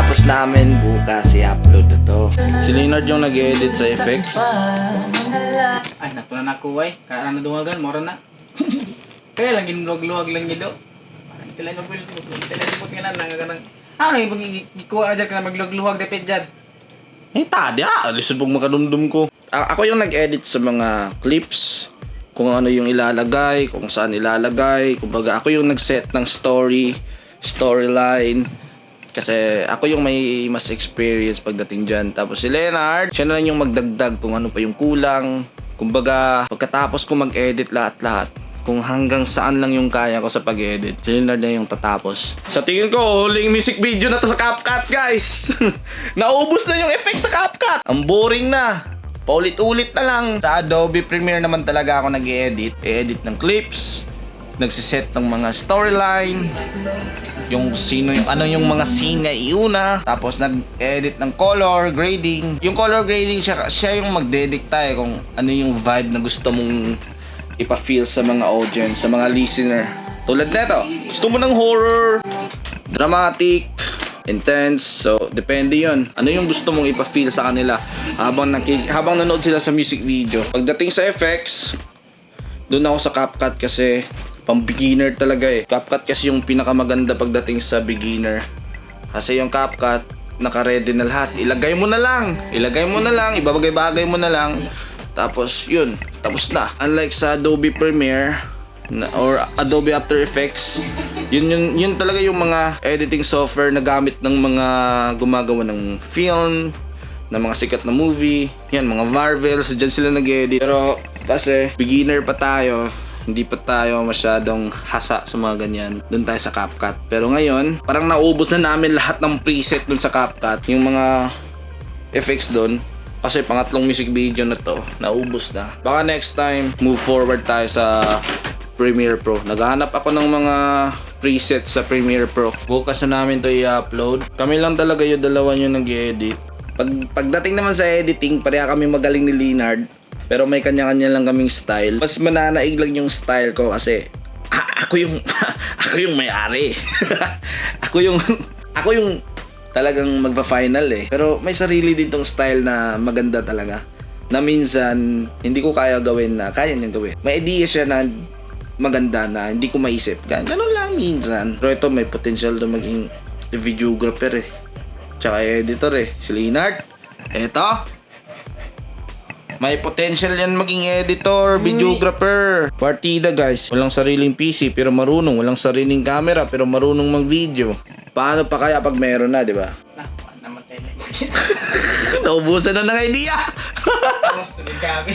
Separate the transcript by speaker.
Speaker 1: Pagkatapos namin bukas i-upload na to. Si Leonard yung nag-edit sa effects.
Speaker 2: Ay, natunan ako ay. Kaya na dungagan, mora na. Kaya lang ginluwag-luwag lang gido. Parang tilanupil nga na nang ano yung ikuha na dyan ka na magluwag-luwag dapit dyan.
Speaker 1: Eh, tadya. Lisod pong makadumdum ko. Ako yung nag-edit sa mga clips. Kung ano yung ilalagay, kung saan ilalagay. Kumbaga, ako yung nag-set ng storyline. Kasi ako yung may mas experience pagdating dyan. Tapos si Leonard, siya na lang yung magdagdag kung ano pa yung kulang. Kumbaga, pagkatapos ko mag-edit lahat-lahat, kung hanggang saan lang yung kaya ko sa pag-edit, si Leonard na yung tatapos. Sa tingin ko, huling music video na to sa CapCut, guys. Naubos na yung effects sa CapCut. Ang boring na. Paulit-ulit na lang. Sa Adobe Premiere naman talaga ako nag-edit. I-edit ng clips, nagsiset ng mga storyline, yung sino yung ano yung mga scene na iuna, tapos nag-edit ng color grading. Yung color grading siya yung magdedikta kung ano yung vibe na gusto mong ipa-feel sa mga audience, sa mga listener. Tulad nito, gusto mo ng horror, dramatic, intense, so depende yon. Ano yung gusto mong ipa-feel sa kanila habang nanonood sila sa music video. Pagdating sa effects, doon ako sa CapCut kasi pang beginner talaga eh. CapCut kasi yung pinakamaganda pagdating sa beginner. Kasi yung CapCut, naka-ready na lahat. Ilagay mo na lang, ibabagay-bagay mo na lang. Tapos yun, tapos na. Unlike sa Adobe Premiere or Adobe After Effects, yun talaga yung mga editing software na gamit ng mga gumagawa ng film, ng mga sikat na movie. Yan, mga Marvels, dyan sila nag-edit. Pero kasi beginner pa tayo, hindi pa tayo masyadong hasa sa mga ganyan. Doon tayo sa CapCut. Pero ngayon, parang naubos na namin lahat ng preset doon sa CapCut. Yung mga effects doon. Kasi pangatlong music video na to, naubos na. Baka next time, move forward tayo sa Premiere Pro. Naghahanap ako ng mga presets sa Premiere Pro. Bukas na namin to i-upload. Kami lang talaga yung dalawa yung nag-edit. Pagdating naman sa editing, pareha kami magaling ni Leonard. Pero may kanya-kanya lang kaming style. Mas mananaig lang yung style ko kasi ako yung may-ari. ako yung talagang magpa-final eh. Pero may sarili din tong style na maganda talaga. Na minsan hindi ko kaya gawin na kaya niyang gawin. May idea siya na maganda na hindi ko maisip. Ganun lang minsan. Pero ito may potential to maging videographer eh. Tsaka editor eh. Si Leonard. Eto. May potential yan maging editor, videographer. Partida guys. Walang sariling PC pero marunong. Walang sariling camera pero marunong mag-video. Paano pa kaya pag meron na, di ba?
Speaker 2: Namatay na.
Speaker 1: Naubusan na ng idea.
Speaker 2: Gusto din kami.